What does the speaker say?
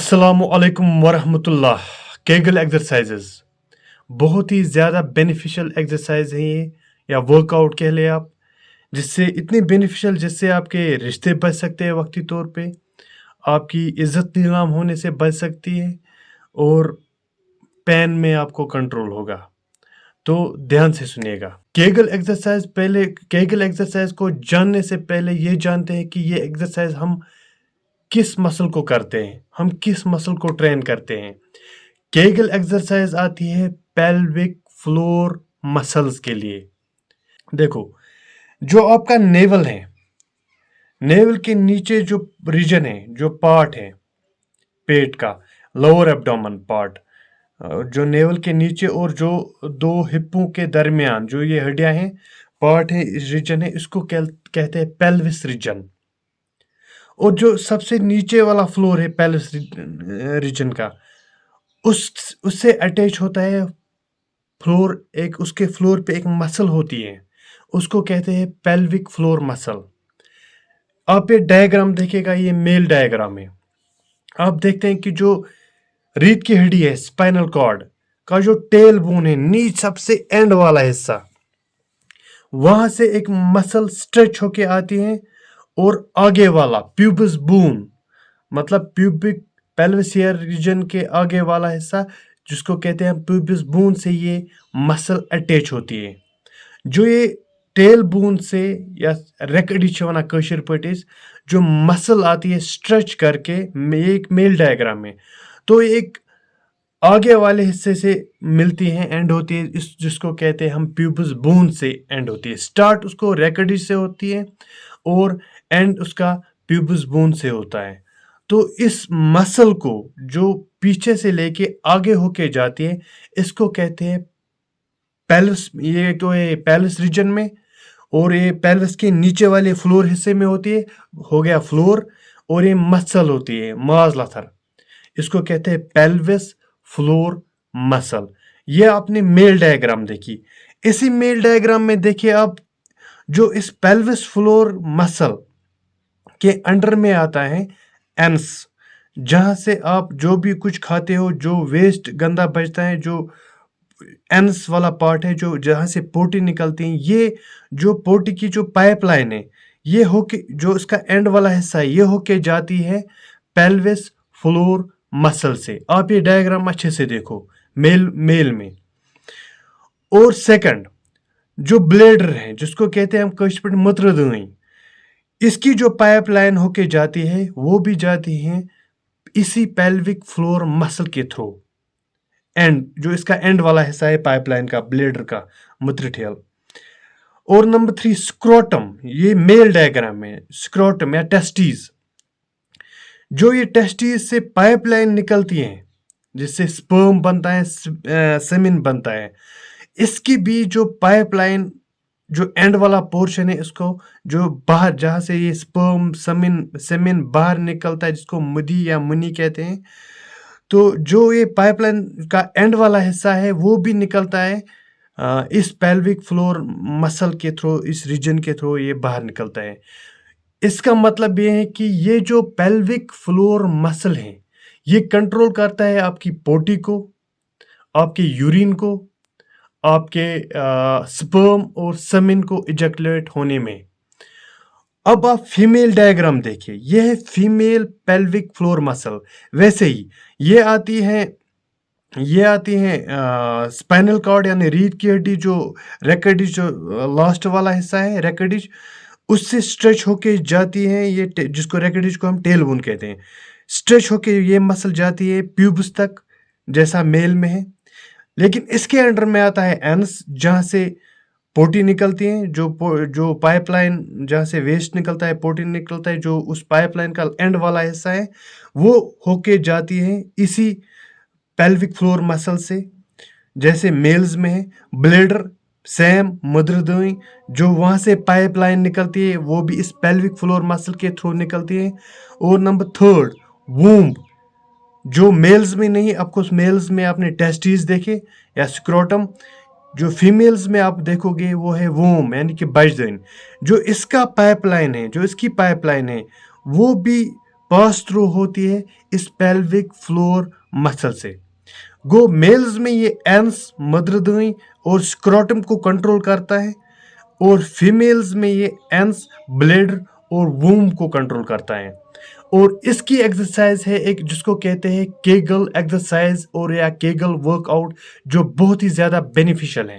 अस्सलामुअलैकुम वरहमतुल्लाह। Kaggle exercises बहुत ही ज़्यादा बेनिफिशियल एक्सरसाइज है ये, या वर्कआउट कह ले आप, जिससे इतनी बेनिफिशियल जिससे आपके रिश्ते बच सकते हैं वक्ती तौर पे, आपकी इज्जत नीलाम होने से बच सकती है, और पेन में आपको कंट्रोल होगा। तो ध्यान से सुनिएगा। केगल एक्सरसाइज को जानने से पहले ये जानते हैं कि ये एक्सरसाइज हम किस मसल को करते हैं, हम किस मसल को ट्रेन करते हैं। केगल एक्सरसाइज आती है पेल्विक फ्लोर मसल्स के लिए। देखो, जो आपका नेवल है, नेवल के नीचे जो रीजन है, जो पार्ट है पेट का, लोअर एब्डोमेन पार्ट, जो नेवल के नीचे और जो दो हिप्पों के दरमियान जो ये हड्डियां हैं, पार्ट है, इस रीजन है, इसको कहते हैं पेल्विस रीजन। और जो सबसे नीचे वाला फ्लोर है पेल्विस रीजन का, उससे अटैच होता है फ्लोर, उसके फ्लोर पे एक मसल होती है, उसको कहते हैं पेल्विक फ्लोर मसल। आप ये डायग्राम देखिएगा, ये मेल डायग्राम है। आप देखते हैं कि जो रीढ़ की हड्डी है, स्पाइनल कॉर्ड का जो टेल बोन है, नीचे सबसे एंड वाला हिस्सा, वहां से एक मसल स्ट्रेच होके आती है, और आगे वाला प्यूबिस बोन, मतलब प्यूबिक पेल्विसियर रीजन के आगे वाला हिस्सा, जिसको कहते हैं प्यूबिस बोन, से ये मसल अटैच होती है। जो ये टेल बोन से, या रेकडिच वना कशर पटिस, जो मसल आती है स्ट्रेच करके, एक मेल डायग्राम में, तो एक आगे वाले हिस्से से मिलती है, एंड होती है, जिसको कहते हैं हम प्यूबिस बोन से एंड होती है। स्टार्ट उसको रेकडिच से होती है और एंड उसका प्यूबिस बोन से होता है। तो इस मसल को जो पीछे से लेके आगे होके जाती है, इसको कहते हैं पेल्विस। ये तो है पेल्विस रीजन में, और ये पेल्विस के नीचे वाले फ्लोर हिस्से में होती है, हो गया फ्लोर, और ये मसल होती है माजलाथर, इसको कहते हैं पेल्विस फ्लोर मसल। ये आपने मेल डायग्राम देखी। इसी मेल डायग्राम में देखिए आप, जो इस पेल्विस फ्लोर मसल के अंडर में आता है एंस, जहां से आप जो भी कुछ खाते हो, जो वेस्ट गंदा बचता है, जो एंस वाला पार्ट है, जो जहां से पोटी निकलती है, ये जो पोटी की जो पाइपलाइन है, ये होके, जो इसका एंड वाला हिस्सा है, ये होके जाती है पेल्विस फ्लोर मसल से। आप ये डायग्राम अच्छे से देखो मेल में। और सेकंड, जो ब्लेडर है, जिसको कहते हैं हम कश्मीर मुत्रदई, इसकी जो पाइपलाइन होके जाती है, वो भी जाती है इसी पेल्विक फ्लोर मसल के थ्रू। एंड जो इसका एंड वाला हिस्सा है पाइपलाइन का, ब्लेडर का, मुत्रठेल। और नंबर 3, स्क्रोटम। ये मेल डायग्राम में स्क्रोटम या टेस्टीज, जो ये टेस्टीज से पाइपलाइन निकलती है, जिससे स्पर्म बनता है, सेमिन बनता है, इसकी भी जो पाइपलाइन, जो एंड वाला पोर्शन है, इसको जो बाहर, जहाँ से ये स्पर्म सेमिन बाहर निकलता है, जिसको मुदी या मुनी कहते हैं, तो जो ये पाइपलाइन का एंड वाला हिस्सा है, वो भी निकलता है इस पेल्विक फ्लोर मसल के थ्रू, इस रीजन के थ्रू ये बाहर निकलता है। इसका मतलब ये है कि ये जो पेल्विक फ्लोर मसल है, ये कंट्रोल करता है आपकी पोटी को, आपके यूरिन को, आपके स्पर्म और सेमिन को इजैकुलेट होने में। अब आप फीमेल डायग्राम देखिए, ये है फीमेल पेल्विक फ्लोर मसल। वैसे ही ये आती है स्पाइनल कॉर्ड, यानी रीढ़ की हड्डी, जो रेकडिच, जो लास्ट वाला हिस्सा है रेकडिच, उससे स्ट्रेच होके जाती है ये, जिसको रेकडिच को हम टेल बोन कहते हैं, स्ट्रेच होके ये मसल जाती है प्यूबिस तक, जैसा मेल में है। लेकिन इसके अंडर में आता है एंस, जहाँ से पोटी निकलती है, जो पाइपलाइन, जहाँ से वेस्ट निकलता है, पोटी निकलता है, जो उस पाइपलाइन का एंड वाला हिस्सा है, वो होके जाती है इसी पेल्विक फ्लोर मसल से, जैसे मेल्स में है। ब्लेडर, सैम, मुद्रदई, जो वहाँ से पाइपलाइन निकलती है, वो भी इस पेल्विक फ्लोर मसल के थ्रू निकलती है। और नंबर 3, वूम्ब, जो मेल्स में नहीं, आपको मेल्स में आपने टेस्टिस देखे या स्क्रोटम, जो फीमेल्स में आप देखोगे वो है वोम, यानी कि बजदन। जो इसका पाइपलाइन है, जो इसकी पाइपलाइन है, वो भी पास थ्रू होती है इस pelvic floor मसल से। गो मेल्स में ये एंस मदरदाई और स्क्रोटम को कंट्रोल करता है, और फीमेल्स में ये एंस ब्लेडर और वूम को कंट्रोल करता है। और इसकी एक्सरसाइज है एक जिसको कहते हैं केगल एक्सरसाइज और या केगल वर्कआउट, जो बहुत ही ज़्यादा बेनिफिशियल है।